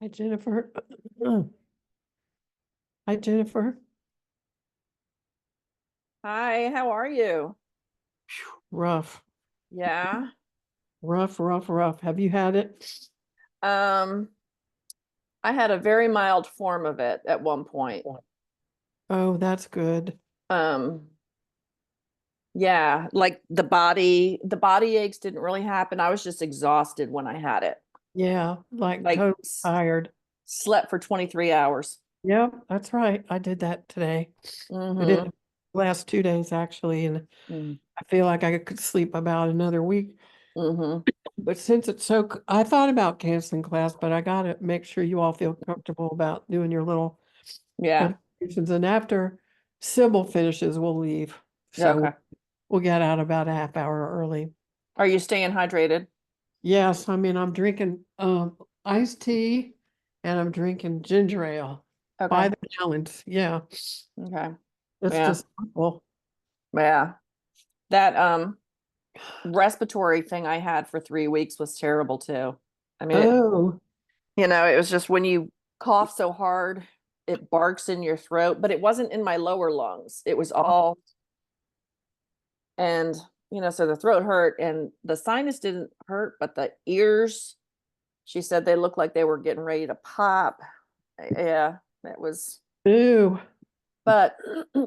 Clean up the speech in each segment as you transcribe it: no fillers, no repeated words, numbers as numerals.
Hi, Jennifer. Hi, Jennifer. Hi, how are you? Rough, Yeah. rough, rough, rough. Have you had it? Um, I had a very mild form of it at one point. Oh, that's good. Um, yeah, like the body aches didn't really happen. I was just exhausted when I had it. Yeah, like Like totally tired. slept for 23 hours. Yep, that's right. I did that today. I did Mm-hmm. last 2 days actually, and I feel like I could sleep about another week. Mm-hmm. But since it's I thought about canceling class, but I gotta make sure you all feel comfortable about doing your little Yeah. presentations. And after Sybil finishes, we'll leave. So Okay. we'll get out about a half hour early. Are you staying hydrated? Yes, I mean I'm drinking iced tea and I'm drinking ginger ale by Okay. the gallons. Yeah, Okay. it's Yeah. just well, Yeah. That respiratory thing I had for 3 weeks was terrible too. I mean, oh, it was just when you cough so hard, it barks in your throat, but it wasn't in my lower lungs. It was all, and, so the throat hurt and the sinus didn't hurt, but the ears, she said they looked like they were getting ready to pop. Yeah, that was, ew, but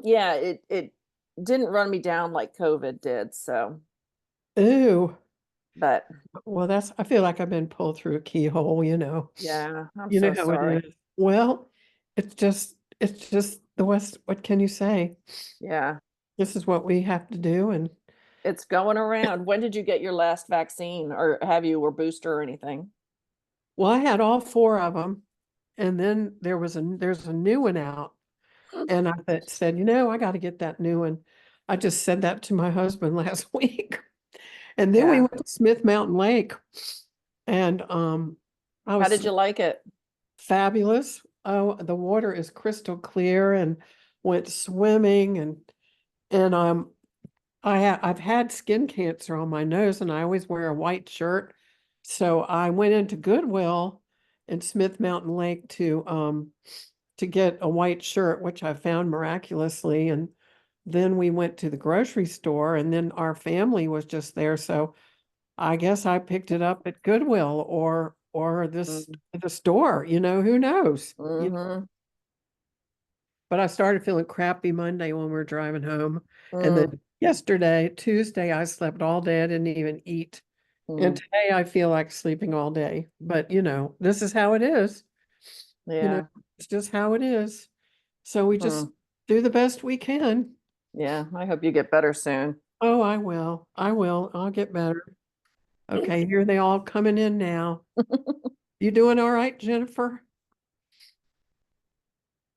yeah, it didn't run me down like COVID did. So, ew. but Well, I feel like I've been pulled through a keyhole, yeah, I'm You know so how it sorry. is. Well, it's just the West. What can you say? Yeah, This is what we have to do. And it's going around. When did you get your last vaccine, or have you, or booster or anything? well, I had all four of them, and then there's a new one out, and said, I got to get that new one. I just said that to my husband last week, and then we Yeah. went to Smith Mountain Lake, and I How was did you like it? fabulous. Oh, the water is crystal clear, and went swimming, and I've had skin cancer on my nose and I always wear a white shirt. So I went into Goodwill in Smith Mountain Lake to get a white shirt, which I found miraculously. And then we went to the grocery store and then our family was just there. So I guess I picked it up at Goodwill or the store, who knows? Mm-hmm. But I started feeling crappy Monday when we were driving home. And Mm, then Tuesday, I slept all day. I didn't even eat. And mm, today I feel like sleeping all day. But, this is how it is. You know, yeah. it's just how it is. So we just Mm, do the best we can. yeah. I hope you get better soon. Oh, I will. I will. I'll get better. Okay, here they all coming in now. You doing all right, Jennifer?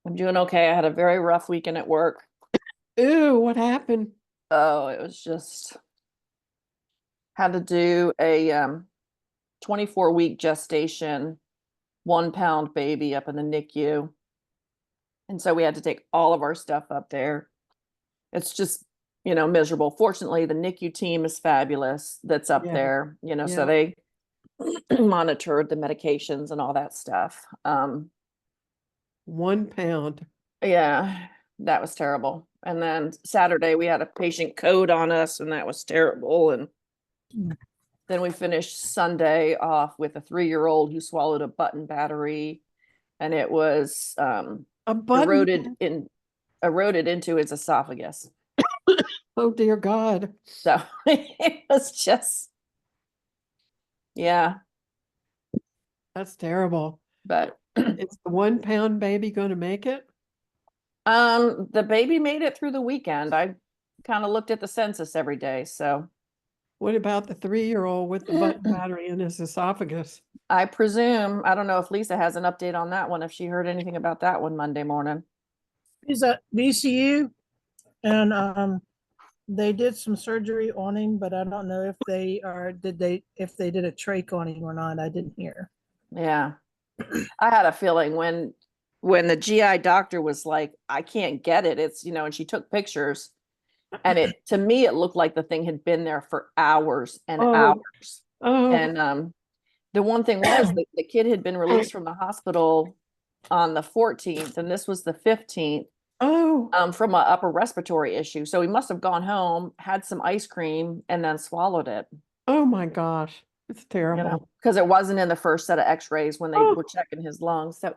I'm doing okay. I had a very rough weekend at work. Ooh, what happened? Oh, it was just had to do a 24-week gestation, 1 pound baby up in the NICU. And so we had to take all of our stuff up there. It's just, miserable. Fortunately, the NICU team is fabulous that's up Yeah, there, so yeah. they monitored the medications and all that stuff. 1 pound. Yeah, that was terrible. And then Saturday we had a patient code on us, and that was terrible. And then we finished Sunday off with a 3-year-old who swallowed a button battery, and it was A button. eroded into his esophagus. Oh, dear God. So it was just, yeah. That's terrible. But Is the 1 pound baby going to make it? the baby made it through the weekend. I kind of looked at the census every day, so What about the 3-year-old with the button battery in his esophagus? I presume, I don't know if Lisa has an update on that one, if she heard anything about that one Monday morning. He's at VCU, and they did some surgery on him, but I don't know if they did a trach on him or not. I didn't hear. Yeah. I had a feeling when the GI doctor was like, I can't get it. It's, and she took pictures, and to me it looked like the thing had been there for hours and Oh, hours. oh, And The one thing was that the kid had been released from the hospital on the 14th, and this was the 15th, Oh, from an upper respiratory issue. So he must have gone home, had some ice cream, and then swallowed it. oh my gosh. It's You terrible. know, because it wasn't in the first set of X-rays when they Oh. were checking his lungs. So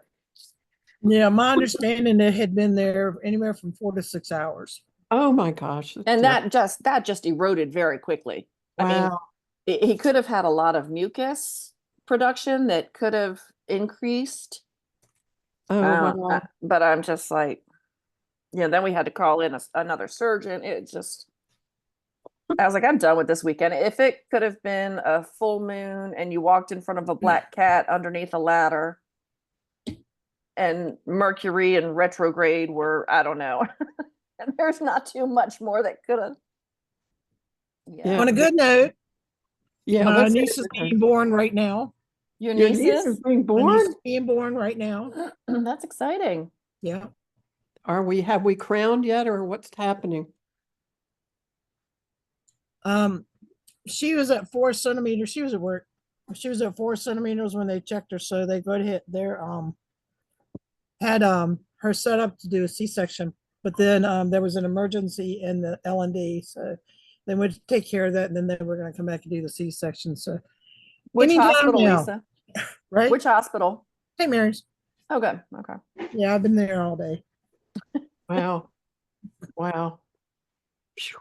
Yeah, my understanding it had been there anywhere from 4 to 6 hours. Oh my gosh. It's and terrible. that just eroded very quickly. I mean, Wow. he could have had a lot of mucus production that could have increased. Oh, wow. But I'm just like, then we had to call in another surgeon. I was like, I'm done with this weekend. If it could have been a full moon and you walked in front of a black cat underneath a ladder and Mercury and retrograde were, I don't know. And there's not too much more that could have. Yeah. On a good note, Yeah. my Let's niece is being born right now. Your Your niece niece is? is being My niece born? is being born right now. That's exciting. Yeah. Have we crowned yet or what's happening? She was at 4 centimeters. She was at work. She was at 4 centimeters when they checked her. So they go ahead, had her set up to do a C-section, but then there was an emergency in the L&D. So they went to take care of that, and then they were going to come back and do the C-section. So Which anytime hospital, now, Lisa? right? Which hospital? Hey, Mary's. Oh, good. Okay. Yeah, I've been there all day. Wow. Wow. Phew.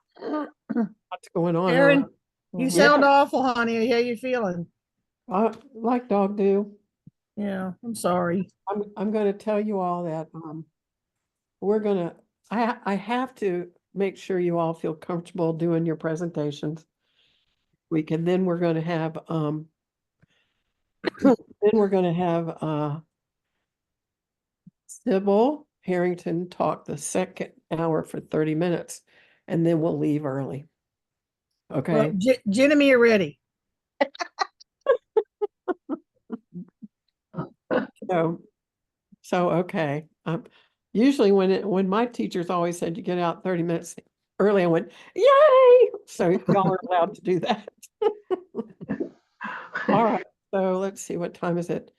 What's going on? Aaron, you Mhm. sound awful, honey. How you feeling? Like dog do. Yeah, I'm sorry. I'm going to tell you all that we're going to I have to make sure you all feel comfortable doing your presentations. Then we're going to have Sybil Harrington talk the second hour for 30 minutes, and then we'll leave early. Okay. Well, Jen and me are ready. So okay. Usually when my teachers always said you get out 30 minutes early, I went, yay! So y'all are allowed to do that. All right. So let's see, what time is it?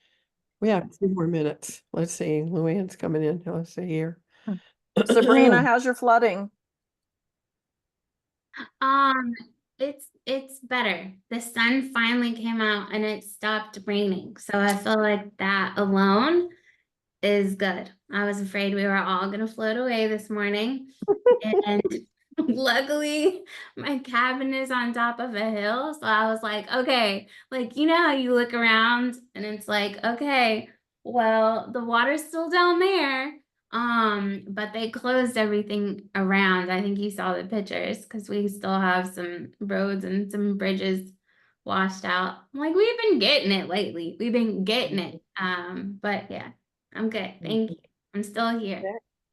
We have 2 more minutes. Let's see. Luann's coming in. Let's see here. Sabrina, how's your flooding? Um, it's better. The sun finally came out and it stopped raining. So I feel like that alone is good. I was afraid we were all gonna float away this morning. And luckily my cabin is on top of a hill. So I was like, okay, like you know how you look around and it's like, okay, well, the water's still down there. But they closed everything around. I think you saw the pictures because we still have some roads and some bridges washed out. I'm like, we've been getting it lately. We've been getting it. But yeah, I'm good. Thank you. I'm still here.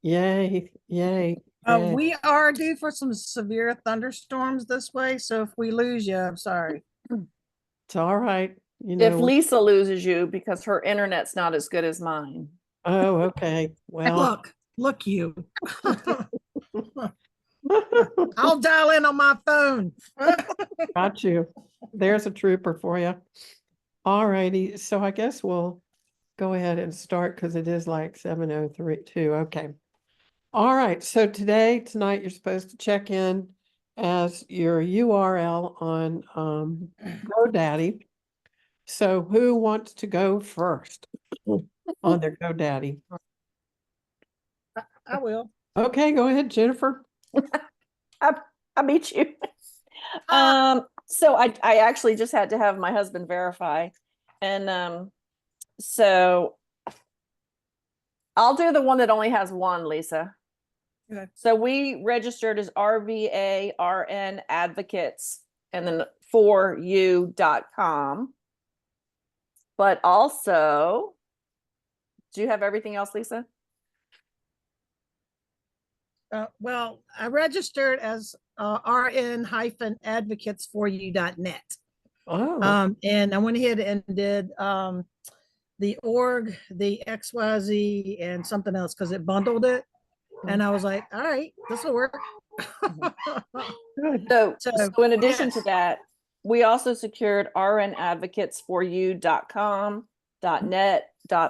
Yay, yay. We are due for some severe thunderstorms this way. So if we lose you, I'm sorry. It's all right. If Lisa loses you because her internet's not as good as mine. Oh, okay. Well, Look you. I'll dial in on my phone. got you. There's a trooper for you. All righty. So I guess we'll go ahead and start because it is like 7:03. Okay. All right. So tonight, you're supposed to check in as your URL on GoDaddy. So who wants to go first on their GoDaddy? I will. Okay, go ahead, Jennifer. I beat you. So I actually just had to have my husband verify. And so I'll do the one that only has one, Lisa. Okay. So we registered as RVARN advocates and then for you.com. But also, do you have everything else, Lisa? Well, I registered as rn-advocatesforyou.net. Oh, And I went ahead and did the org, the XYZ, and something else because it bundled it. And I was like, all right, this will work. good. So in addition to that, We also secured rnadvocatesforyou.com, .net,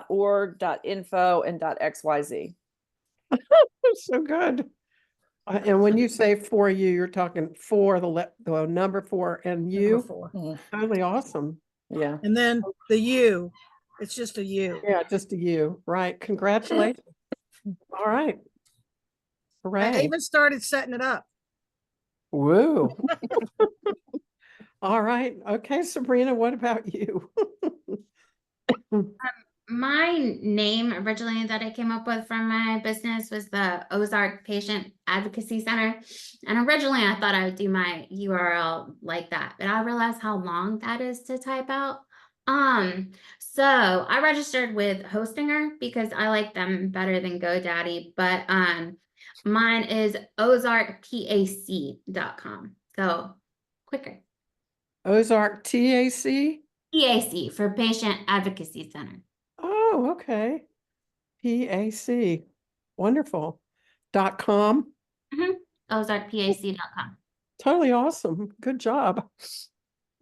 .org, .info, and .xyz. So good. And when you say for you, you're talking for the number 4 and Number you. 4. Totally awesome. Yeah. And then the U, it's just a U. Yeah, just a you. Right. Congratulations. All right. I Hooray. even started setting it up. Woo. All right. Okay, Sabrina, what about you? My name originally that I came up with for my business was the Ozark Patient Advocacy Center. And originally I thought I would do my URL like that, but I realized how long that is to type out. So I registered with Hostinger because I like them better than GoDaddy, but mine is ozarkpac.com. So quicker. Ozark TAC? PAC for Patient Advocacy Center. Oh, okay. PAC. Wonderful. .com. ozarkpac.com. Totally awesome. Good job.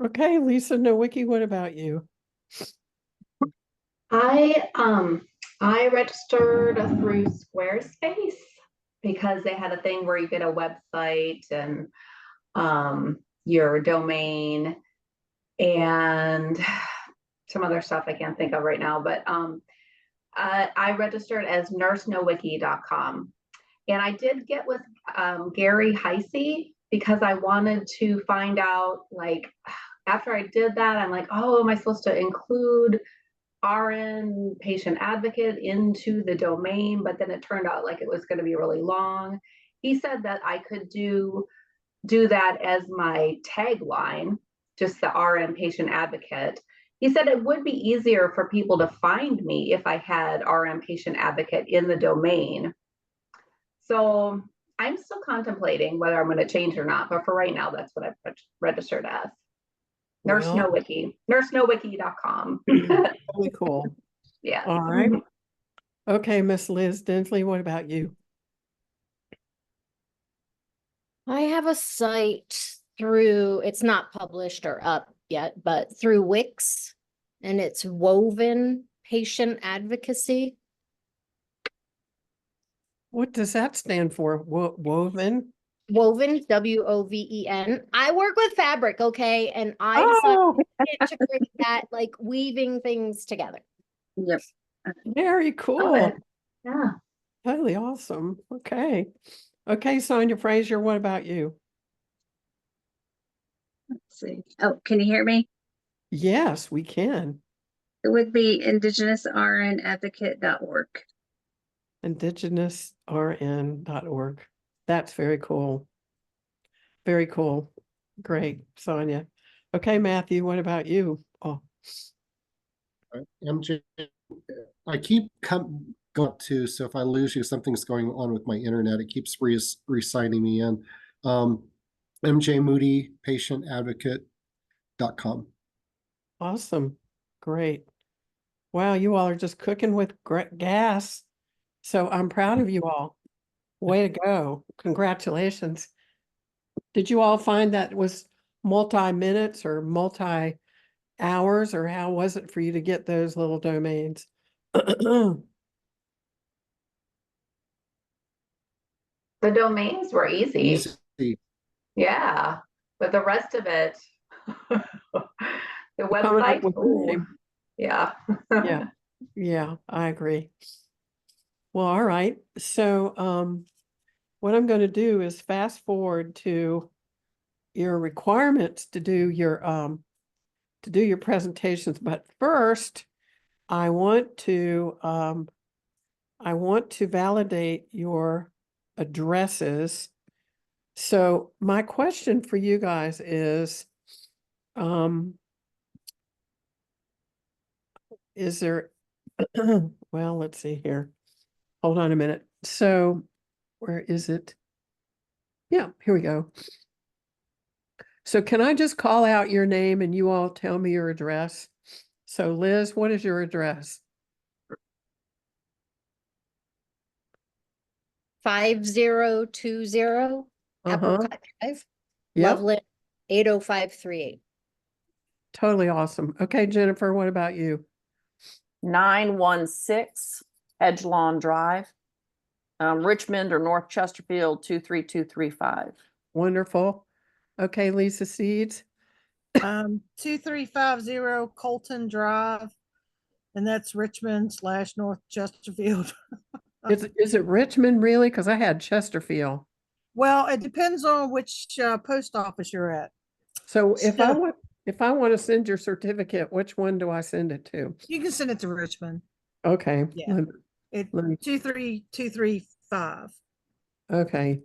Okay, Lisa Nowicki, what about you? I registered through Squarespace because they had a thing where you get a website and your domain and some other stuff I can't think of right now, but I registered as nursenowicki.com. And I did get with Gary Heisey because I wanted to find out, like, after I did that, I'm like, oh, am I supposed to include RN patient advocate into the domain? But then it turned out like it was going to be really long. He said that I could do that as my tagline, just the RN patient advocate. He said it would be easier for people to find me if I had RN patient advocate in the domain. So I'm still contemplating whether I'm going to change or not, but for right now, that's what I've registered as. Nurse Well, Nowicki, nursenowicki.com. really cool. Yeah. All right. Okay, Miss Liz Dinsley, what about you? I have a site through, it's not published or up yet, but through Wix, and it's Woven Patient Advocacy. What does that stand for? Woven? Woven, Woven. I work with fabric, okay, and I Oh, decided to create that, like weaving things together. Yep. very cool. Love it. Yeah. Totally awesome. Okay. Okay, Sonia Frazier, what about you? Let's see. Oh, can you hear me? Yes, we can. It would be indigenousrnadvocate.org. IndigenousRN.org. That's very cool. Very cool. Great, Sonia. Okay, Matthew, what about you? Oh, MJ, I keep going up to, so if I lose you, something's going on with my internet. It keeps re-signing me in. MJ Moody, patientadvocate.com. awesome. Great. Wow, you all are just cooking with gas. So I'm proud of you all. Way to go. Congratulations. Did you all find that was multi-minutes or multi-hours, or how was it for you to get those little domains? The domains were easy. Easy. Yeah. But the rest of it, the Coming up website, with the ooh, name. yeah. Yeah. Yeah, I agree. Well, all right. So what I'm going to do is fast forward to your requirements to do your presentations. But first, I want to validate your addresses. So my question for you guys is there, well, let's see here. Hold on a minute. So where is it? Yeah, here we go. So can I just call out your name and you all tell me your address? So Liz, what is your address? 5020 Apricot Drive, Yep. Loveland 80538. Totally awesome. Okay, Jennifer, what about you? 916 Edgelon Drive, Richmond or North Chesterfield 23235. Wonderful. Okay, Lisa Seeds. 2350 Colton Drive, and that's Richmond / North Chesterfield. Is it Richmond really? Because I had Chesterfield. Well, it depends on which post office you're at. So if I So- want, if I want to send your certificate, which one do I send it to? You can send it to Richmond. Okay. Yeah. let- It let me- 23235. Okay.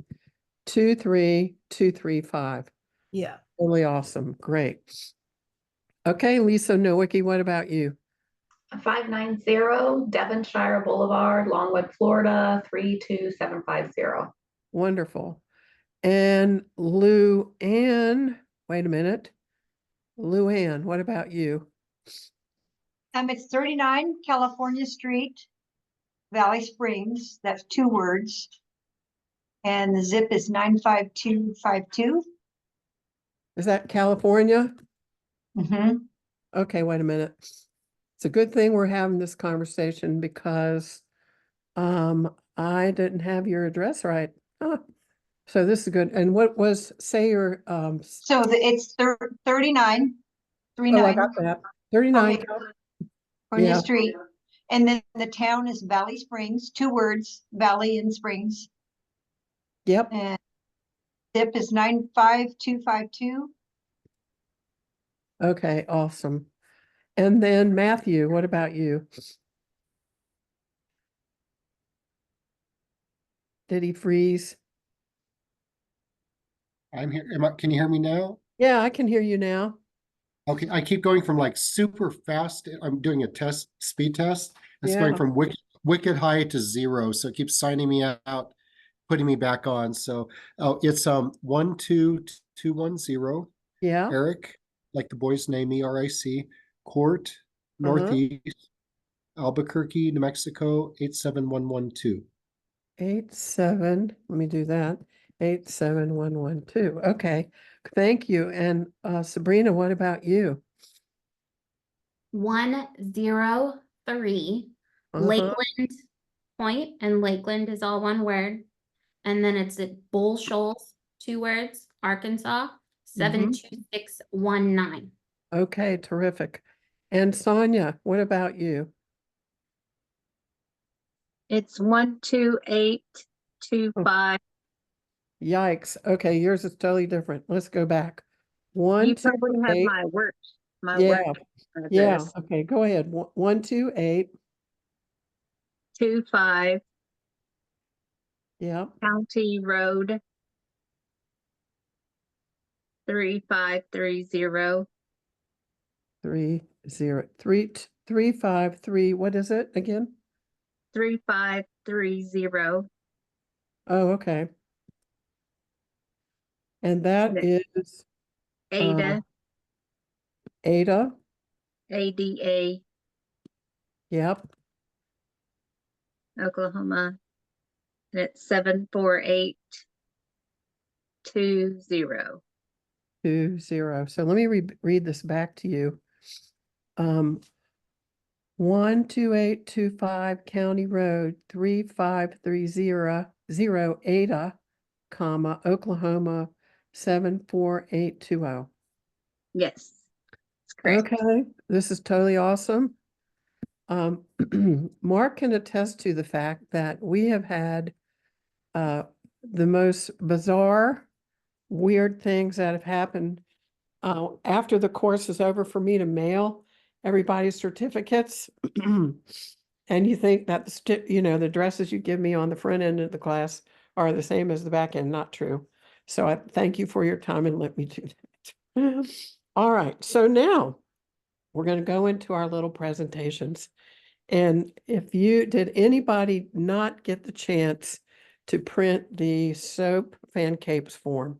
23235. Yeah. Really awesome. Great. Okay, Lisa Nowicki, what about you? 590 Devonshire Boulevard, Longwood, Florida, 32750. Wonderful. And Lou Ann, wait a minute. Lou Ann, what about you? It's 39 California Street, Valley Springs. That's 2 words. And the zip is 95252. Is that California? Mm-hmm. Okay, wait a minute. It's a good thing we're having this conversation because I didn't have your address right. Huh. So this is good. And what was, say your So it's 39, oh, I 39 got that. 39. Okay. California California Yeah. Street. And then the town is Valley Springs, 2 words, Valley and Springs. Yep. And zip is 95252. Okay, awesome. And then Matthew, what about you? Did he freeze? I'm here. Can you hear me now? Yeah, I can hear you now. Okay, I keep going from like super fast. I'm doing a speed test. It's going Yeah. from wicked high to 0. So it keeps signing me out, putting me back on. So it's 12210 Yeah. Eric, like the boy's name, ERIC, Court, Northeast, Albuquerque, New Mexico, 87112. 87, let me do that. 87112. Okay. Thank you. And Sabrina, what about you? 103 Uh-huh. Lakeland Point, and Lakeland is all one word. And then it's at Bull Shoals, 2 words, Arkansas, 72619. Okay, terrific. And Sonia, what about you? It's 12825. Yikes. Okay, yours is totally different. Let's go back. One, You two, probably have eight. my work Yeah, yeah. address. Okay, go ahead. 128. 25 Yeah, County Road 3530. 353. What is it again? 3530. Oh, okay. And that is Ada, Ada. ADA, Yep. Oklahoma. And it's 74820. 20. So let me read this back to you. 12825 County Road 35300 Ada, comma, Oklahoma 74820. Yes, it's correct. Okay, this is totally awesome. Mark can attest to the fact that we have had the most bizarre, weird things that have happened after the course is over for me to mail everybody's certificates. And you think that the addresses you give me on the front end of the class are the same as the back end. Not true. So I thank you for your time and let me do that. All right, so now we're going to go into our little presentations. And did anybody not get the chance to print the SOAP FANCAPES form?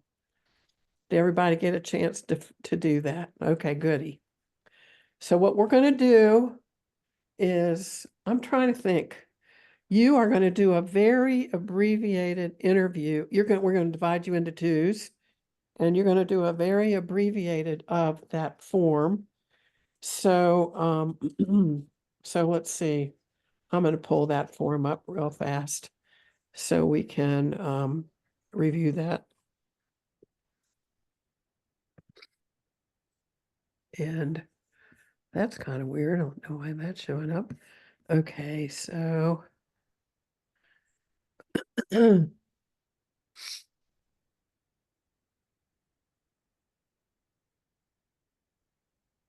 Did everybody get a chance to do that? Okay, goody. So what we're going to do is, I'm trying to think. You are going to do a very abbreviated interview. We're going to divide you into twos, and you're going to do a very abbreviated of that form. So, so let's see. I'm gonna pull that form up real fast so we can review that. And that's kind of weird. I don't know why that's showing up. Okay, so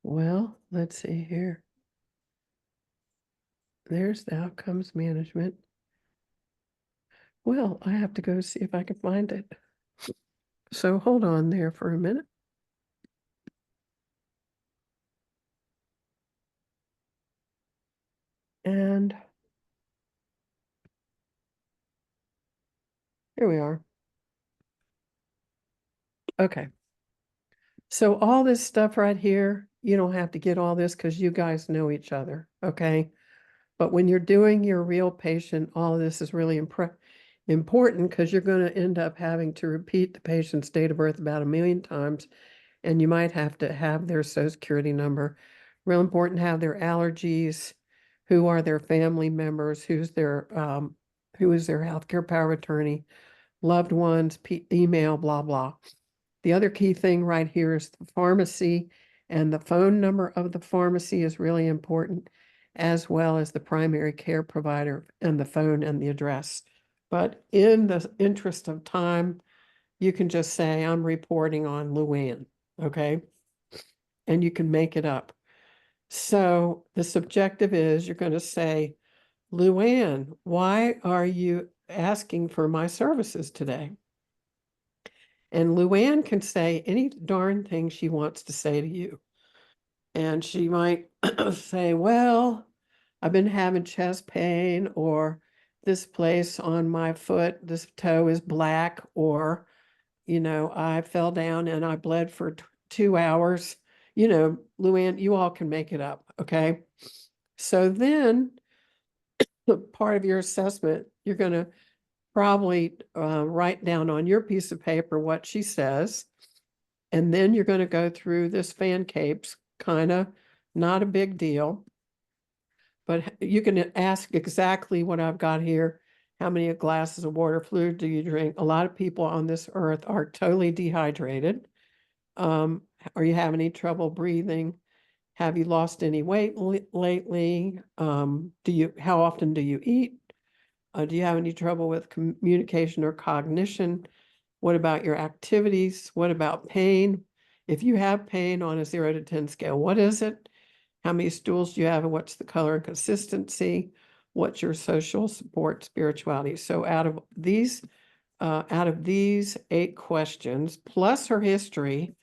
well, let's see here. There's the outcomes management. Well, I have to go see if I can find it. So hold on there for a minute. And here we are. Okay. So all this stuff right here, you don't have to get all this because you guys know each other, okay? But when you're doing your real patient, all of this is really important because you're going to end up having to repeat the patient's date of birth about 1,000,000 times, and you might have to have their Social Security number. Real important to have their allergies, who are their family members, who is their healthcare power of attorney, loved ones, email, blah, blah. The other key thing right here is the pharmacy, and the phone number of the pharmacy is really important, as well as the primary care provider and the phone and the address. But in the interest of time, you can just say, I'm reporting on Luann, okay? And you can make it up. So the subjective is you're going to say, Luann, why are you asking for my services today? And Luann can say any darn thing she wants to say to you. And she might say, well, I've been having chest pain, or this place on my foot, this toe is black, or, I fell down and I bled for 2 hours. Luann, you all can make it up. Okay. So then part of your assessment, you're going to probably write down on your piece of paper what she says. And then you're going to go through this FANCAPES, kind of not a big deal, but you can ask exactly what I've got here. How many glasses of water, fluid do you drink? A lot of people on this earth are totally dehydrated. Are you having any trouble breathing? Have you lost any weight lately? How often do you eat? Do you have any trouble with communication or cognition? What about your activities? What about pain? If you have pain on a 0 to 10 scale, what is it? How many stools do you have and what's the color and consistency? What's your social support spirituality? So out of these 8 questions, plus her history,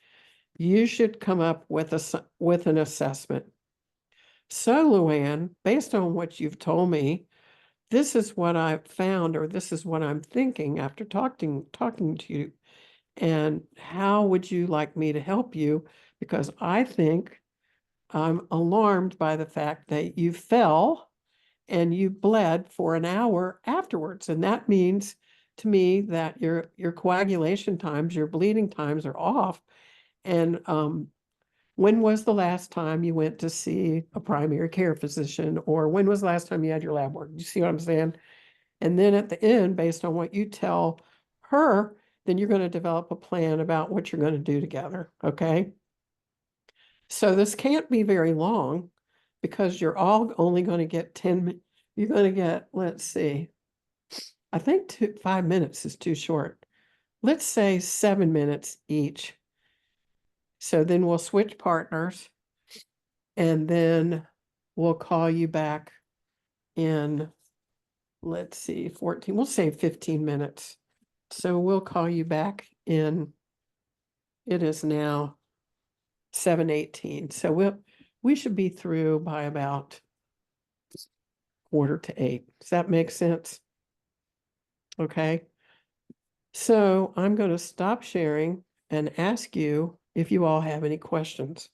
you should come up with an assessment. So Luann, based on what you've told me, this is what I've found, or this is what I'm thinking after talking to you. And how would you like me to help you? Because I think I'm alarmed by the fact that you fell and you bled for an hour afterwards. And that means to me that your coagulation times, your bleeding times are off. And when was the last time you went to see a primary care physician? Or when was the last time you had your lab work? You see what I'm saying? And then at the end, based on what you tell her, then you're going to develop a plan about what you're going to do together. Okay. So this can't be very long because you're all only going to get 10, you're going to get, let's see, I think 5 minutes is too short. Let's say 7 minutes each. So then we'll switch partners and then we'll call you back in, let's see, 14, we'll say 15 minutes. So we'll call you back in, it is now 7:18. So we should be through by about 7:45. Does that make sense? Okay. So I'm going to stop sharing and ask you if you all have any questions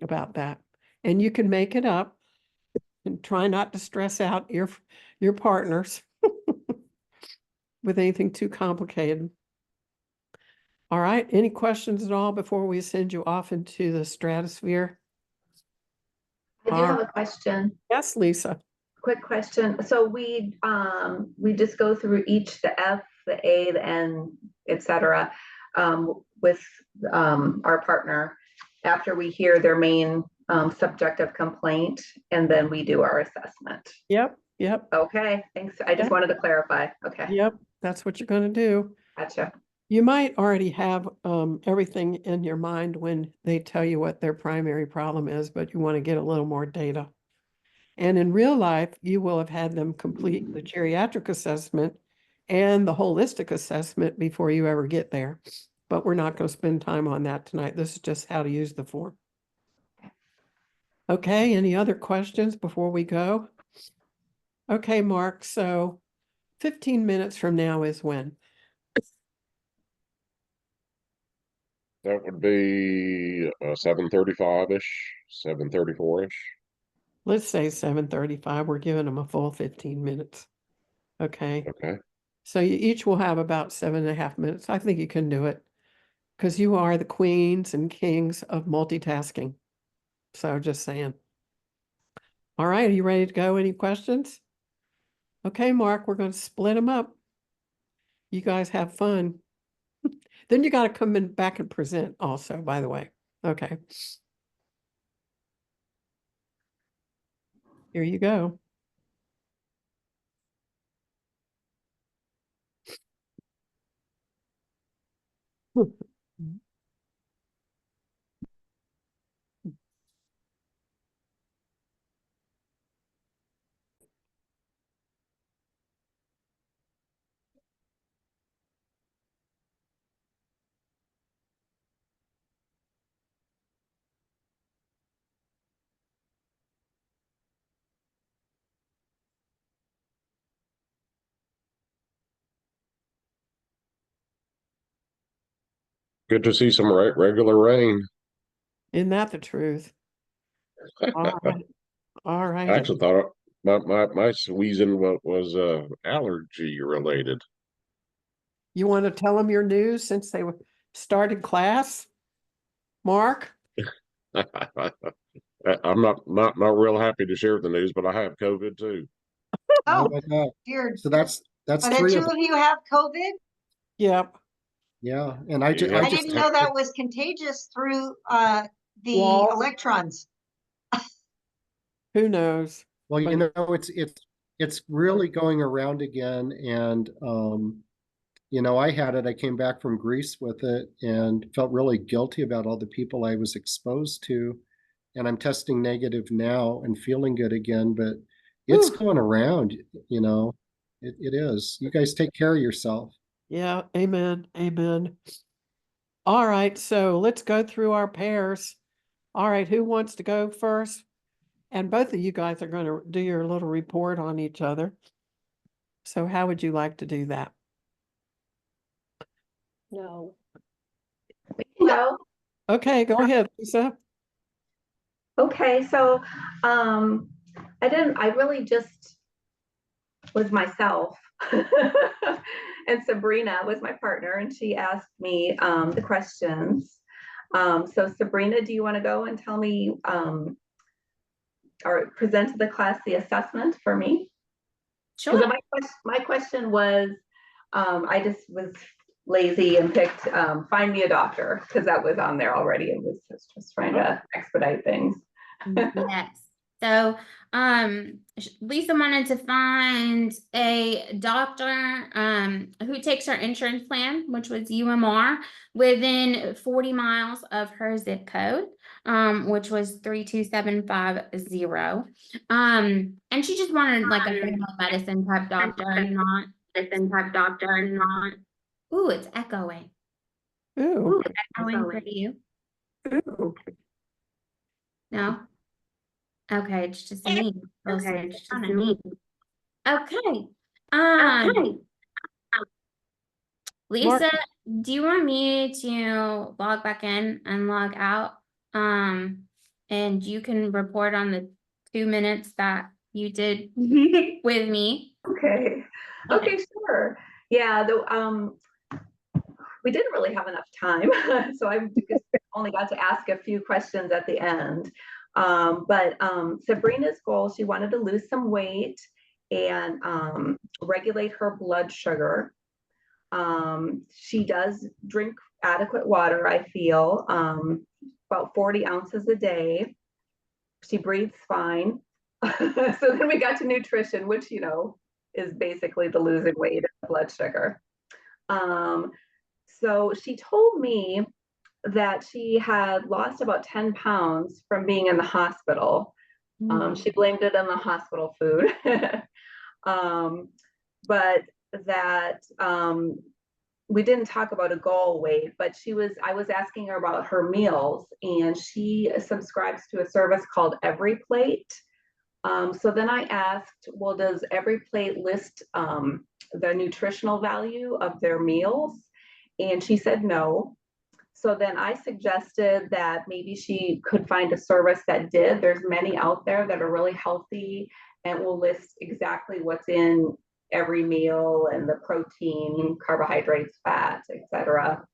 about that. And you can make it up and try not to stress out your partners with anything too complicated. All right. Any questions at all before we send you off into the stratosphere? I do have a question. Yes, Lisa. Quick question. So we just go through each, the F, the A, the N, etc. With our partner after we hear their main subject of complaint, and then we do our assessment. Yep, yep, Okay, thanks. I just Yep. wanted to clarify. Okay, yep. That's what you're going to do. gotcha. You might already have everything in your mind when they tell you what their primary problem is, but you want to get a little more data. And in real life, you will have had them complete the geriatric assessment and the holistic assessment before you ever get there. But we're not going to spend time on that tonight. This is just how to use the form. Okay, any other questions before we go? Okay, Mark, so 15 minutes from now is when? That would be 7:35-ish, 7:34-ish. Let's say 7:35. We're giving them a full 15 minutes. Okay. Okay. So you each will have about 7.5 minutes. I think you can do it because you are the queens and kings of multitasking. So just saying. All right, are you ready to go? Any questions? Okay, Mark, we're going to split them up. You guys have fun. Then you got to come in back and present also, by the way. Okay. Here you go. Good to see some regular rain. Isn't that the truth? All right. All I right. actually thought my squeezing was allergy related. You want to tell them your news since they started class? Mark? I'm not real happy to share the news, but I have COVID too. Oh, my God. dear. So that's Are the three two of of them. you have COVID? Yep. Yeah, and I Yeah. just I didn't know that was contagious through the Well- electrons. Who knows? Well, you But- know, it's really going around again, and you know, I had it. I came back from Greece with it, and felt really guilty about all the people I was exposed to, and I'm testing negative now and feeling good again. But it's Whew. going around. You know, it is. You guys take care of yourself. Yeah, amen. Amen. All right, so let's go through our pairs. All right, who wants to go first? And both of you guys are going to do your little report on each other. So how would you like to do that? No. We can go. Okay, go ahead, Lisa. Okay, so I really just was myself. And Sabrina was my partner, and she asked me the questions. So Sabrina, do you want to go and tell me or present to the class the assessment for me? Sure. Because my question was, I just was lazy and picked find me a doctor because that was on there already. It was just trying to expedite things. Yes. So, Lisa wanted to find a doctor, who takes her insurance plan, which was UMR, within 40 miles of her zip code, which was 32750. And she just wanted like a family medicine type doctor and not. Ooh, it's echoing. Ooh, It's echoing for you. No? Okay, it's just me. Okay, it's just me. Okay. Lisa, do you want me to log back in and log out? And you can report on the 2 minutes that you did with me. Okay. Okay, sure. Yeah, we didn't really have enough time, so I just only got to ask a few questions at the end. But Sabrina's goal, she wanted to lose some weight and regulate her blood sugar. She does drink adequate water, I feel, about 40 ounces a day. She breathes fine. So then we got to nutrition, which, you know, is basically the losing weight and blood sugar. So she told me that she had lost about 10 pounds from being in the hospital. She blamed it on the hospital food. But that we didn't talk about a goal weight, but I was asking her about her meals, and she subscribes to a service called Every Plate. So then I asked, well, does Every Plate list the nutritional value of their meals? And she said no. So then I suggested that maybe she could find a service that did. There's many out there that are really healthy and will list exactly what's in every meal and the protein, carbohydrates, fats, etc.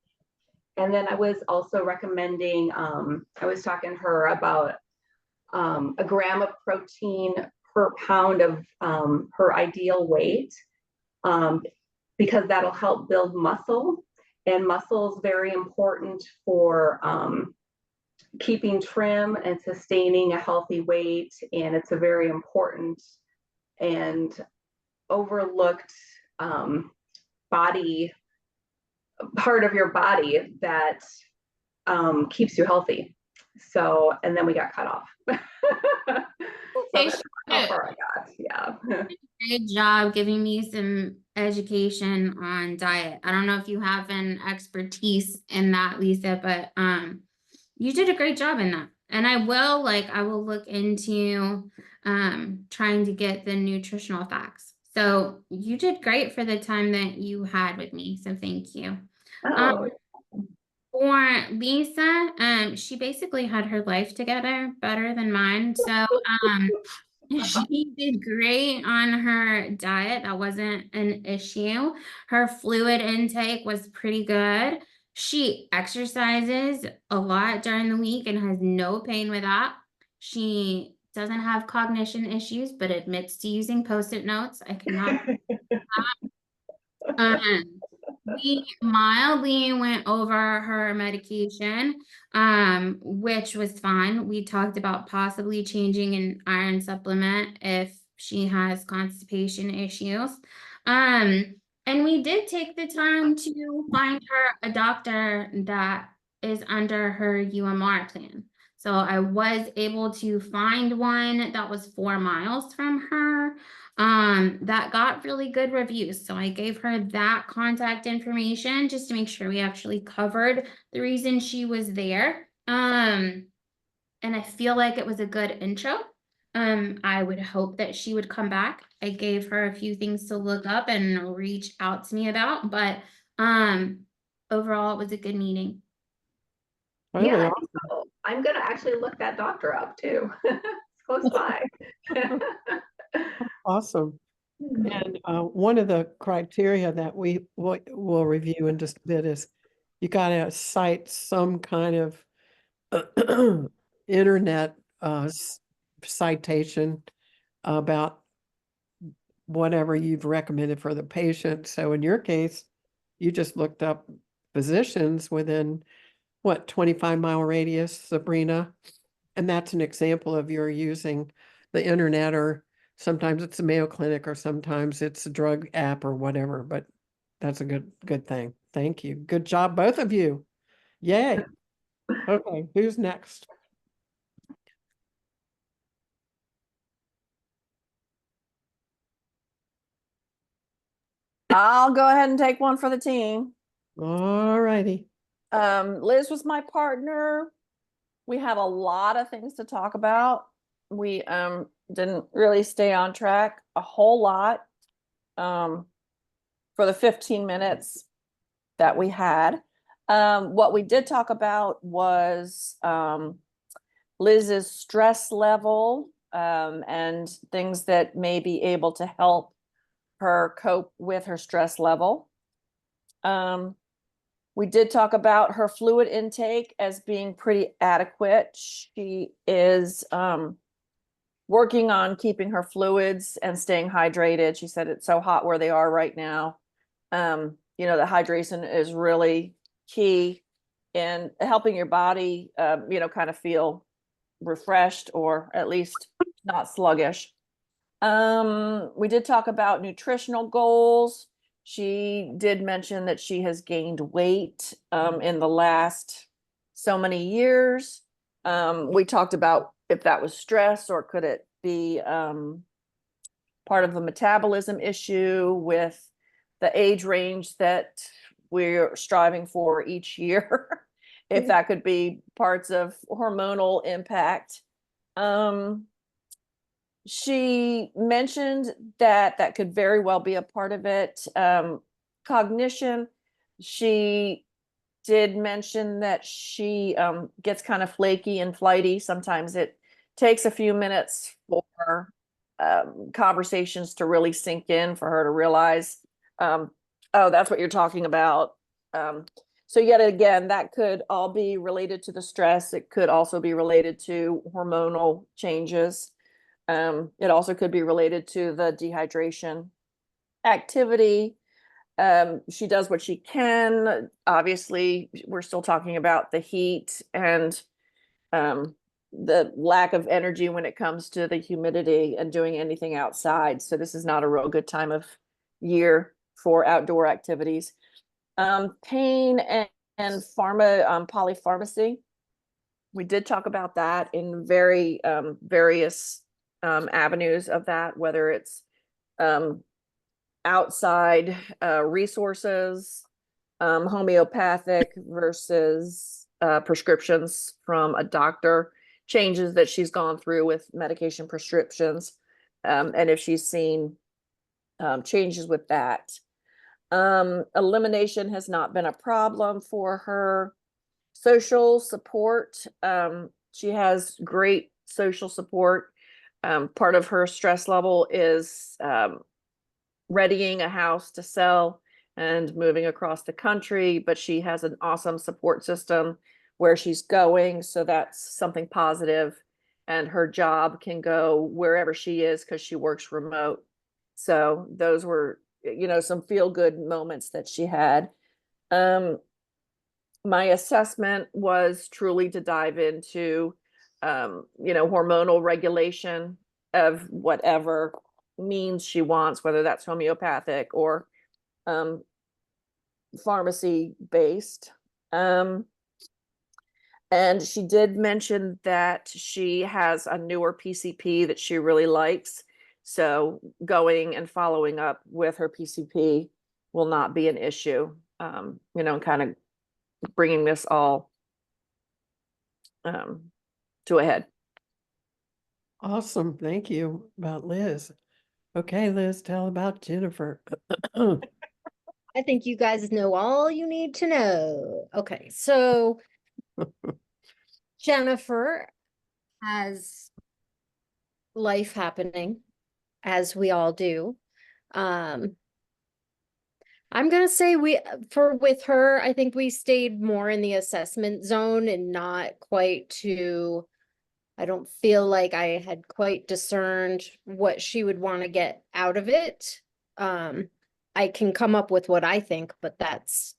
And then I was also recommending, I was talking to her about a gram of protein per pound of her ideal weight, because that'll help build muscle. And muscle is very important for keeping trim and sustaining a healthy weight. And it's a very important and overlooked body part of your body that keeps you healthy. So, and then we got cut off. So that's how far I got. Yeah. Great job giving me some education on diet. I don't know if you have an expertise in that, Lisa, but you did a great job in that. And I will look into trying to get the nutritional facts. So you did great for the time that you had with me. So thank you. Oh. For Lisa, she basically had her life together better than mine. So she did great on her diet. That wasn't an issue. Her fluid intake was pretty good. She exercises a lot during the week and has no pain with that. She doesn't have cognition issues, but admits to using Post-it notes. I cannot. We mildly went over her medication, which was fine. We talked about possibly changing an iron supplement if she has constipation issues. And we did take the time to find her a doctor that is under her UMR plan. So I was able to find one that was 4 miles from her. That got really good reviews. So I gave her that contact information just to make sure we actually covered the reason she was there. And I feel like it was a good intro. I would hope that she would come back. I gave her a few things to look up and reach out to me about, but overall it was a good meeting. Really Yeah, awesome. so I'm gonna actually look that doctor up too. It's close by. Awesome. And one of the criteria that we will review in just a bit is you got to cite some kind of internet citation about whatever you've recommended for the patient. So in your case, you just looked up physicians within 25-mile radius, Sabrina, and that's an example of your using the internet, or sometimes it's a Mayo Clinic, or sometimes it's a drug app or whatever, but that's a good thing. Thank you. Good job, both of you. Yay. Okay, who's next? I'll go ahead and take one for the team. All righty. Liz was my partner. We had a lot of things to talk about. We didn't really stay on track a whole lot for the 15 minutes that we had. What we did talk about was Liz's stress level and things that may be able to help her cope with her stress level. We did talk about her fluid intake as being pretty adequate. She is working on keeping her fluids and staying hydrated. She said it's so hot where they are right now. You know, the hydration is really key in helping your body, you know, kind of feel refreshed or at least not sluggish. We did talk about nutritional goals. She did mention that she has gained weight in the last so many years. We talked about if that was stress or could it be part of the metabolism issue with the age range that we're striving for each year, if that could be parts of hormonal impact. She mentioned that that could very well be a part of it. Cognition, she did mention that she gets kind of flaky and flighty. Sometimes it takes a few minutes for conversations to really sink in, for her to realize, oh, that's what you're talking about. So yet again, that could all be related to the stress. It could also be related to hormonal changes. It also could be related to the dehydration activity. She does what she can. Obviously, we're still talking about the heat and the lack of energy when it comes to the humidity and doing anything outside. So this is not a real good time of year for outdoor activities. Pain and polypharmacy. We did talk about that in very various avenues of that, whether it's outside resources, homeopathic versus prescriptions from a doctor, changes that she's gone through with medication prescriptions, and if she's seen changes with that. Elimination has not been a problem for her. Social support, she has great social support. Part of her stress level is readying a house to sell and moving across the country, but she has an awesome support system where she's going. So that's something positive. And her job can go wherever she is because she works remote. So those were, you know, some feel-good moments that she had. My assessment was truly to dive into, you know, hormonal regulation of whatever means she wants, whether that's homeopathic or pharmacy based. And she did mention that she has a newer PCP that she really likes. So going and following up with her PCP will not be an issue, you know, kind of bringing this all to a head. Awesome. Thank you about Liz. Okay, Liz, tell about Jennifer. I think you guys know all you need to know. Okay, so Jennifer has life happening, as we all do. I'm gonna say with her, I think we stayed more in the assessment zone and not quite to, I don't feel like I had quite discerned what she would want to get out of it. I can come up with what I think, but that's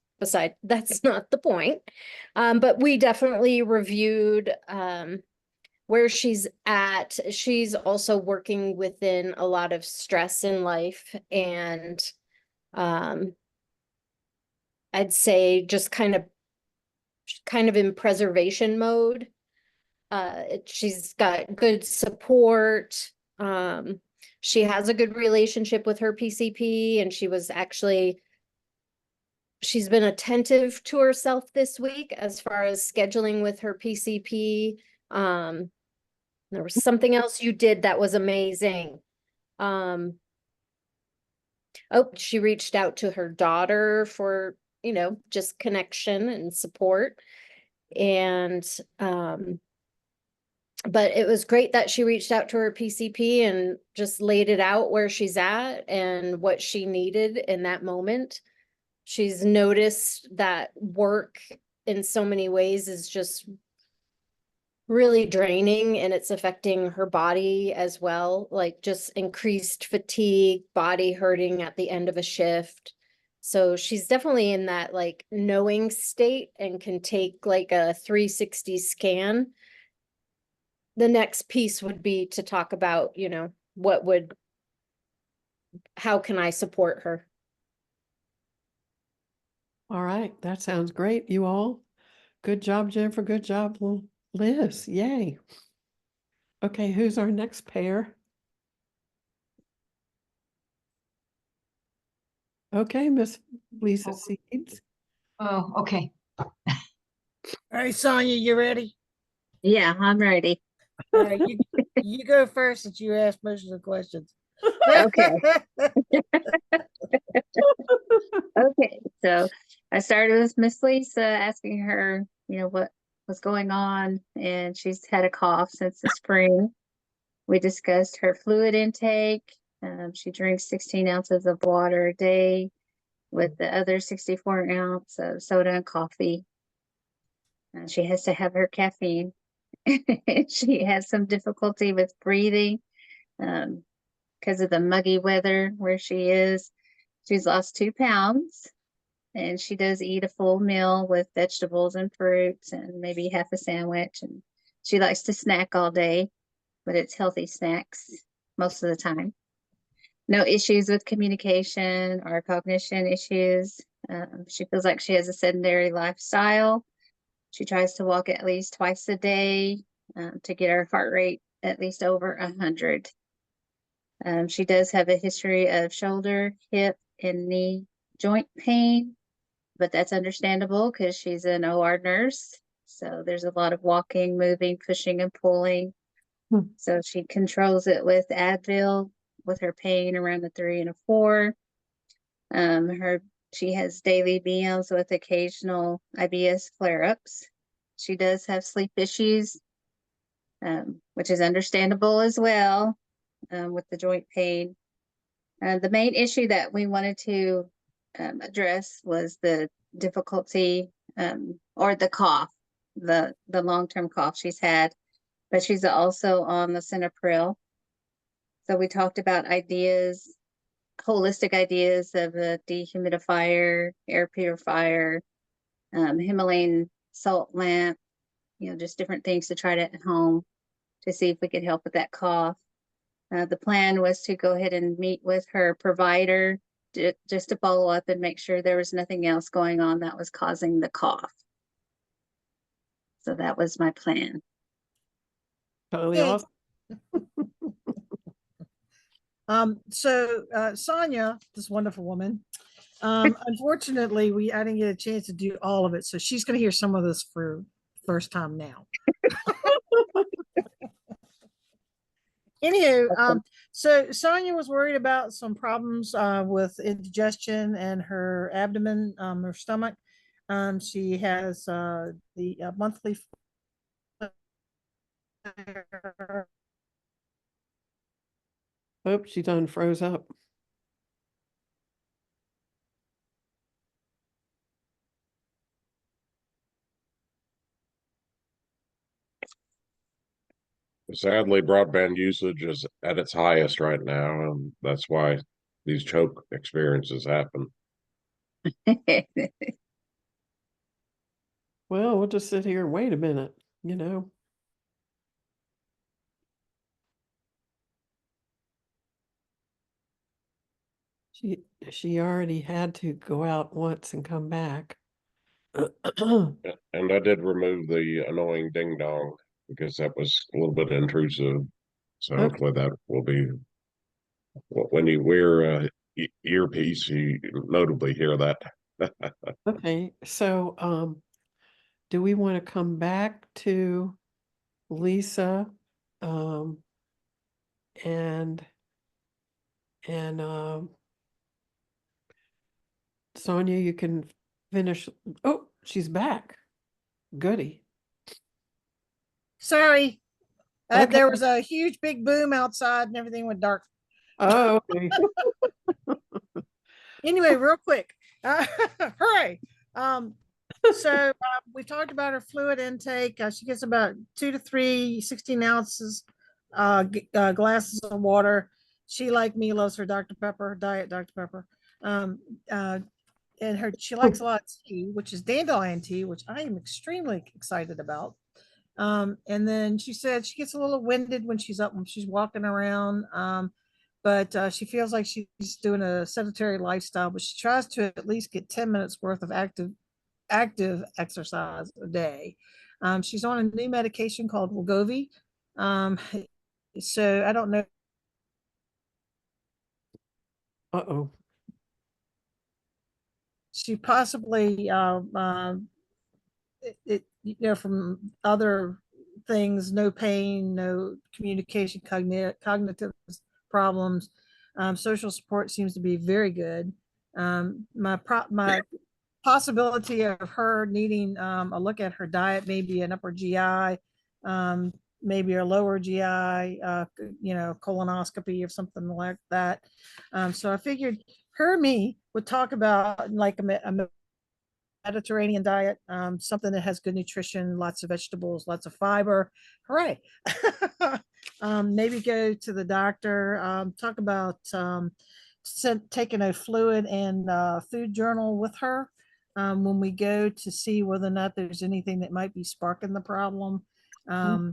not the point. But we definitely reviewed where she's at. She's also working within a lot of stress in life, and I'd say just kind of in preservation mode. She's got good support. She has a good relationship with her PCP, and she's been attentive to herself this week as far as scheduling with her PCP. There was something else you did that was amazing. She reached out to her daughter for, you know, just connection and support. And but it was great that she reached out to her PCP and just laid it out where she's at and what she needed in that moment. she's noticed that work in so many ways is just really draining, and it's affecting her body as well, like just increased fatigue, body hurting at the end of a shift. So she's definitely in that like knowing state and can take like a 360 scan. The next piece would be to talk about, how can I support her? All right, that sounds great, you all. Good job, Jennifer. Good job, Liz. Yay. Okay, who's our next pair? Okay, Miss Lisa Seeds. Oh, okay. All right, Sonia, you ready? Yeah, I'm ready. All right, you go first since you asked most of the questions. Okay. Okay, so I started with Miss Lisa asking her, what was going on, and she's had a cough since the spring. We discussed her fluid intake. She drinks 16 ounces of water a day with the other 64 ounce of soda and coffee. She has to have her caffeine. She has some difficulty with breathing because of the muggy weather where she is. She's lost 2 pounds, and she does eat a full meal with vegetables and fruits and maybe half a sandwich. And she likes to snack all day, but it's healthy snacks most of the time. No issues with communication or cognition issues. She feels like she has a sedentary lifestyle. She tries to walk at least twice a day to get her heart rate at least over 100. She does have a history of shoulder, hip, and knee joint pain, but that's understandable because she's an OR nurse. So there's a lot of walking, moving, pushing, and pulling. So she controls it with Advil, with her pain around the 3 and a 4. She has daily BMs with occasional IBS flare-ups. She does have sleep issues, which is understandable as well, with the joint pain. The main issue that we wanted to address was the difficulty or the cough, the long-term cough she's had, but she's also on the Cinepril. So we talked about ideas, holistic ideas of a dehumidifier, air purifier, Himalayan salt lamp, just different things to try to at home to see if we could help with that cough. The plan was to go ahead and meet with her provider just to follow up and make sure there was nothing else going on that was causing the cough. So that was my plan. Totally Hey. awesome. So Sonia, this wonderful woman, unfortunately, I didn't get a chance to do all of it, so she's going to hear some of this for first time now. Anywho, so Sonia was worried about some problems with indigestion and her abdomen, her stomach. She has the monthly. Oops, she done froze up. Sadly, broadband usage is at its highest right now, and that's why these choke experiences happen. Well, we'll just sit here and wait a minute, She already had to go out once and come back. And I did remove the annoying ding dong because that was a little bit intrusive. So Okay. hopefully that will be when you wear a earpiece, you notably hear that. Okay, so do we want to come back to Lisa and Sonia, you can finish. Oh, she's back. Goody. Sorry, Okay. there was a huge big boom outside and everything went dark. Oh, okay. Anyway, real quick. Hooray. So we talked about her fluid intake. She gets about 2 to 3 16 ounces glasses of water. She, like me, loves her Dr. Pepper, diet Dr. Pepper. Um, uh, and she likes a lot of tea, which is dandelion tea, which I am extremely excited about. And then she said she gets a little winded when she's up, when she's walking around. But she feels like she's doing a sedentary lifestyle, but she tries to at least get 10 minutes worth of active exercise a day. She's on a new medication called Wegovy. So I don't know. Uh-oh. She possibly from other things, no pain, no communication, cognitive problems. Social support seems to be very good. My possibility of her needing a look at her diet, maybe an upper GI, maybe a lower GI, colonoscopy or something like that. So I figured her and me would talk about like a Mediterranean diet, something that has good nutrition, lots of vegetables, lots of fiber. Hooray. Maybe go to the doctor, talk about taking a fluid and food journal with her when we go to see whether or not there's anything that might be sparking the problem. I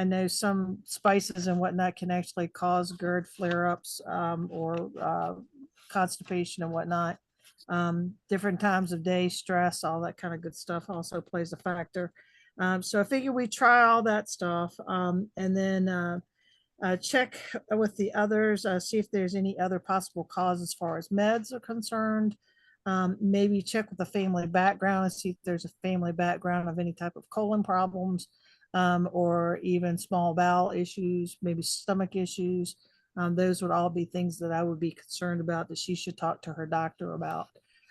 know some spices and whatnot can actually cause GERD flare-ups or constipation and whatnot. Different times of day, stress, all that kind of good stuff also plays a factor. So I figure we try all that stuff and then check with the others, see if there's any other possible cause as far as meds are concerned. Maybe check with the family background and see if there's a family background of any type of colon problems or even small bowel issues, maybe stomach issues. Those would all be things that I would be concerned about that she should talk to her doctor about.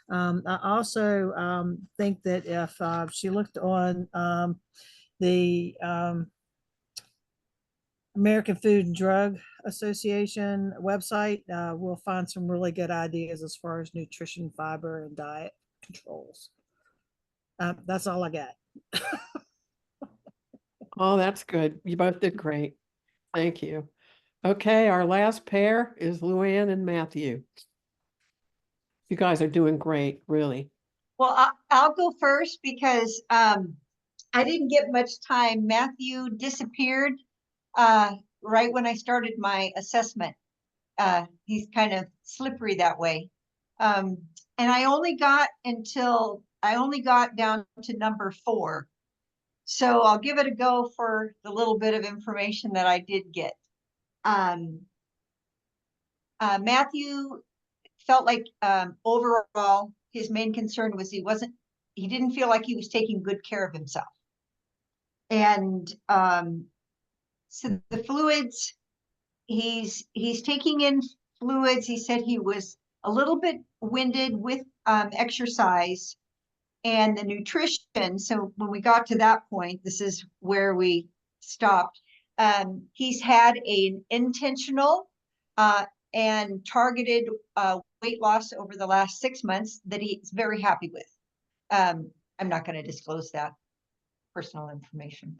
I also think that if she looked on the American Food and Drug Association website, we'll find some really good ideas as far as nutrition, fiber, and diet controls. That's all I got. Oh, that's good. You both did great. Thank you. Okay, our last pair is Luann and Matthew. You guys are doing great, really. Well, I'll go first because I didn't get much time. Matthew disappeared right when I started my assessment. He's kind of slippery that way. And I only got down to number 4. So I'll give it a go for the little bit of information that I did get. Matthew felt like overall his main concern was he didn't feel like he was taking good care of himself. And so the fluids, he's taking in fluids. He said he was a little bit winded with exercise and the nutrition. So when we got to that point, this is where we stopped. He's had an intentional and targeted weight loss over the last 6 months that he's very happy with. I'm not going to disclose that personal information,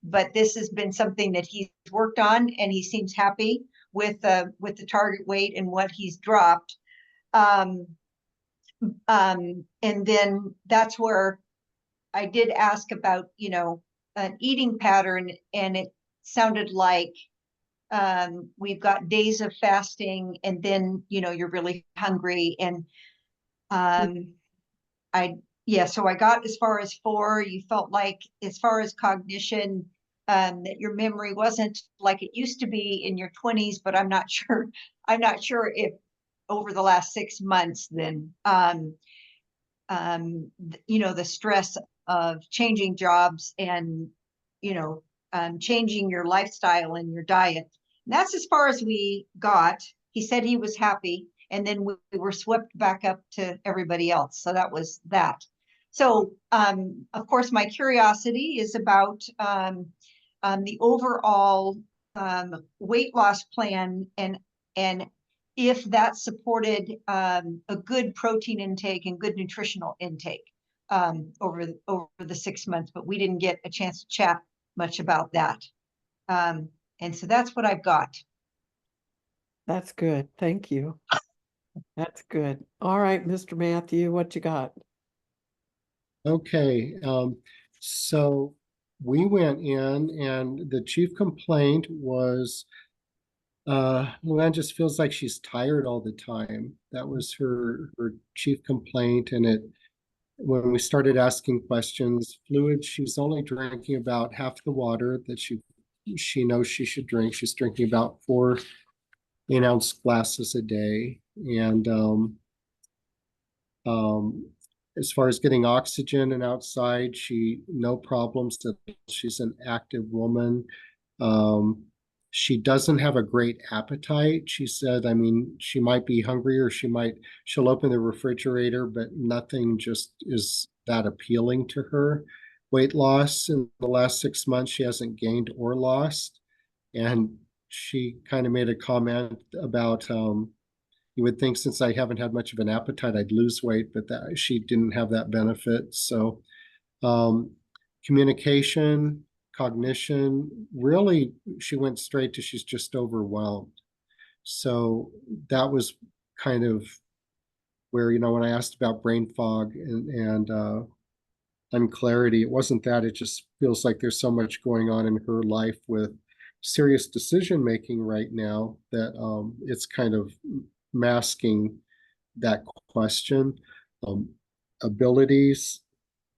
but this has been something that he's worked on, and he seems happy with the target weight and what he's dropped. And then that's where I did ask about, an eating pattern, and it sounded like we've got days of fasting, and then you're really hungry, and so I got as far as 4. You felt like as far as cognition, that your memory wasn't like it used to be in your 20s, but I'm not sure if over the last 6 months then the stress of changing jobs and changing your lifestyle and your diet. And that's as far as we got. He said he was happy, and then we were swept back up to everybody else. So that was that. So of course my curiosity is about the overall weight loss plan, and if that supported a good protein intake and good nutritional intake over the 6 months, but we didn't get a chance to chat much about that. And so that's what I've got. That's good. Thank you. That's good. All right, Mr. Matthew, what you got? Okay, so we went in and the chief complaint was Luann just feels like she's tired all the time. That was her chief complaint, and it when we started asking questions, fluids, she's only drinking about half the water that she knows she should drink. She's drinking about 4 8-ounce glasses a day. And as far as getting oxygen and outside, no problems. She's an active woman. She doesn't have a great appetite. She said, I mean, she might be hungry or she'll open the refrigerator, but nothing just is that appealing to her. Weight loss in the last 6 months, she hasn't gained or lost. And she kind of made a comment about, you would think since I haven't had much of an appetite, I'd lose weight, but that she didn't have that benefit. So communication, cognition, really, she went straight to she's just overwhelmed. So that was kind of where, when I asked about brain fog and unclarity, it wasn't that. It just feels like there's so much going on in her life with serious decision making right now that it's kind of masking that question. Abilities,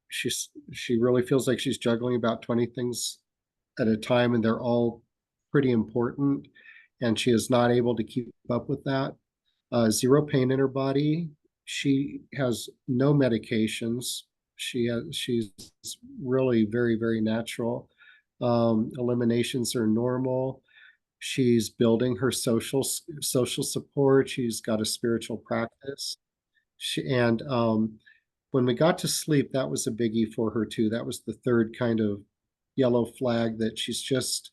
she really feels like she's juggling about 20 things at a time, and they're all pretty important, and she is not able to keep up with that. Zero pain in her body. She has no medications. She's really very, very natural. Eliminations are normal. She's building her social support. She's got a spiritual practice. And when we got to sleep, that was a biggie for her too. That was the third kind of yellow flag, that she's just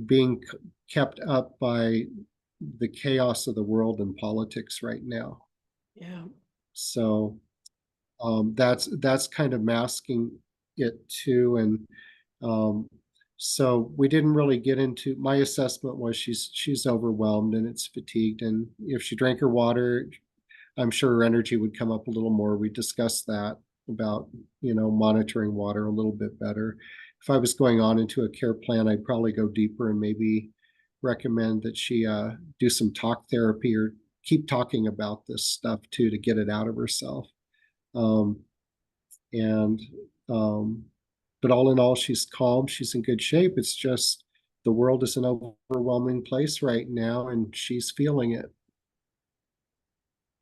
being kept up by the chaos of the world and politics right now. Yeah. So that's kind of masking it too. And so we didn't really get into, my assessment was she's overwhelmed and it's fatigued. And if she drank her water, I'm sure her energy would come up a little more. We discussed that about, monitoring water a little bit better. If I was going on into a care plan, I'd probably go deeper and maybe recommend that she do some talk therapy or keep talking about this stuff too, to get it out of herself. And but all in all, she's calm, she's in good shape. It's just the world is an overwhelming place right now, and she's feeling it.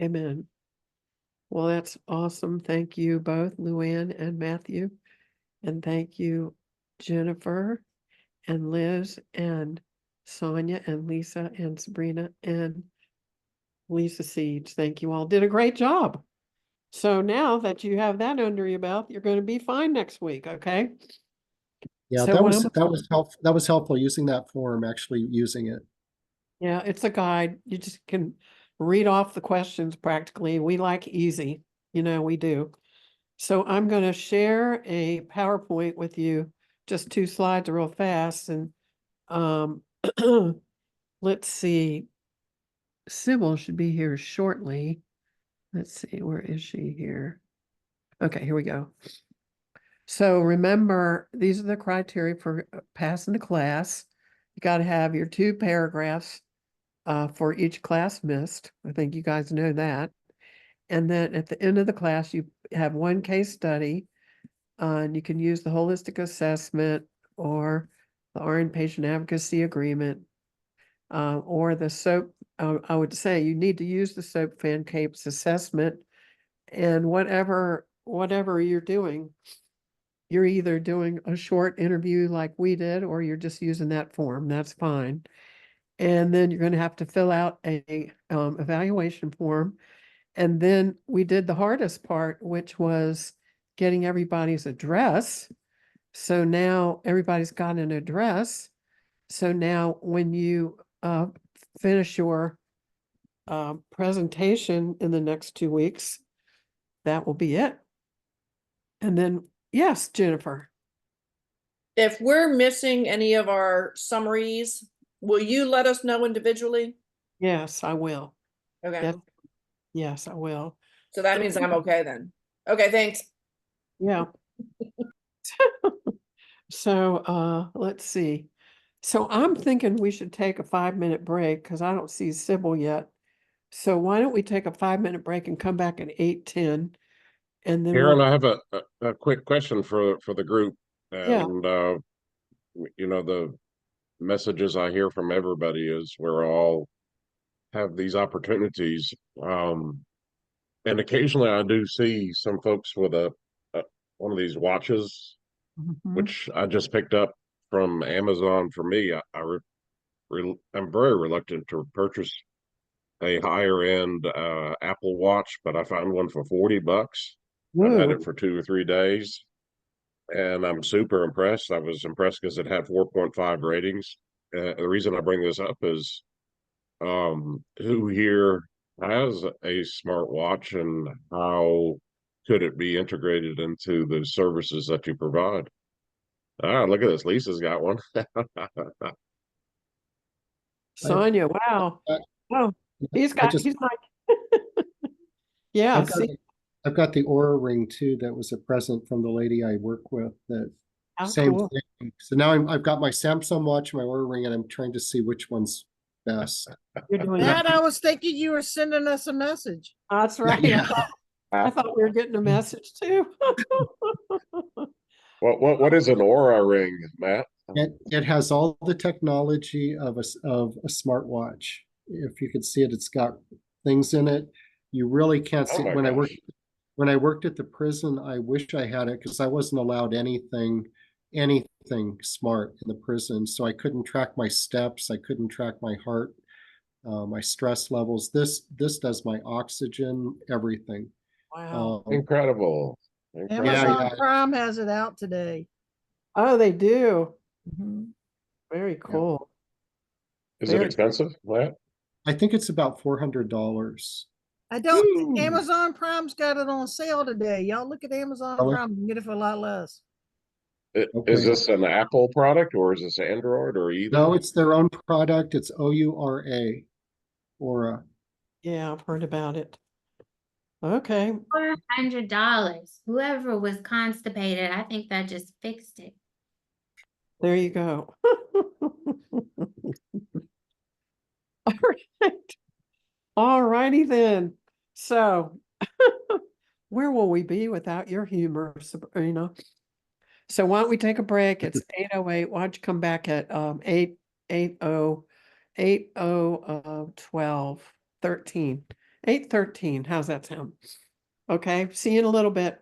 Amen. Well, that's awesome. Thank you both, Luann and Matthew. And thank you, Jennifer and Liz and Sonia and Lisa and Sabrina and Lisa Siege. Thank you all. Did a great job. So now that you have that under your belt, you're going to be fine next week, okay? Yeah, So that what was I'm- that was helpful using that form, actually using it. Yeah, it's a guide. You just can read off the questions practically. We like easy, we do. So I'm going to share a PowerPoint with you, just 2 slides real fast. And let's see, Sybil should be here shortly. Let's see, where is she here? Okay, here we go. So remember, these are the criteria for passing the class. You got to have your 2 paragraphs for each class missed. I think you guys know that. And then at the end of the class, you have 1 case study, and you can use the holistic assessment or the RN patient advocacy agreement, or the SOAP. I would say you need to use the SOAP FANCAPES assessment, and whatever you're doing, you're either doing a short interview like we did, or you're just using that form. That's fine. And then you're going to have to fill out a evaluation form. And then we did the hardest part, which was getting everybody's address. So now everybody's got an address. So now when you finish your presentation in the next 2 weeks. That will be it. And then, yes, Jennifer. If we're missing any of our summaries, will you let us know individually? Yes, I will. Okay, Yes, yes, I will. so that means I'm okay then. Okay, thanks. Yeah. So, let's see. So I'm thinking we should take a 5-minute break because I don't see Sybil yet. So why don't we take a 5-minute break and come back at 8:10 and then Karen, we'll, I have a quick question for the group. yeah, And the messages I hear from everybody is we're all have these opportunities. And occasionally I do see some folks with a one of these watches, mhm. which I just picked up from Amazon. For me, I'm very reluctant to purchase a higher end Apple Watch, but I found one for $40. I've had Ooh, it for 2 or 3 days, and I'm super impressed. I was impressed because it had 4.5 ratings. The reason I bring this up is who here has a smartwatch, and how could it be integrated into the services that you provide? Ah, look at this. Lisa's got one. Sonia, wow. I- Oh, he's I just, like, yeah, I've got, see, I've got the Aura ring too. That was a present from the lady I work with. That how same cool. thing. So now I've got my Samsung watch, my Aura ring, and I'm trying to see which one's best. You're doing Yeah. Matt, I was thinking you were sending us a message. That's right. Yeah. I thought we were getting a message too. What is an Aura ring, Matt? It has all the technology of a smartwatch. If you could see it, it's got things in it. You really can't Oh see. my When I worked at the prison, I wish I had it because I wasn't allowed anything smart in the prison. So I couldn't track my steps. I couldn't track my heart, my stress levels. This does my oxygen, everything. Wow. Incredible. Amazon yeah. Prime has it out today. Oh, they do. Mhm. Very cool. Is it Very, expensive, Matt? I think it's about $400. I don't think Ooh. Amazon Prime's got it on sale today. Y'all look at Amazon Really? Prime and get it for a lot less. Is Okay. this an Apple product or is this Android or either? No, it's their own product. It's OURA. Aura. yeah, I've heard about it. Okay. $400. Whoever was constipated, I think that just fixed it. There you go. All right. All righty then. So where will we be without your humor, Sabrina? So why don't we take a break? It's 8:08. Why don't you come back at 12, 13. 8:13. How's that sound? Okay, see you in a little bit.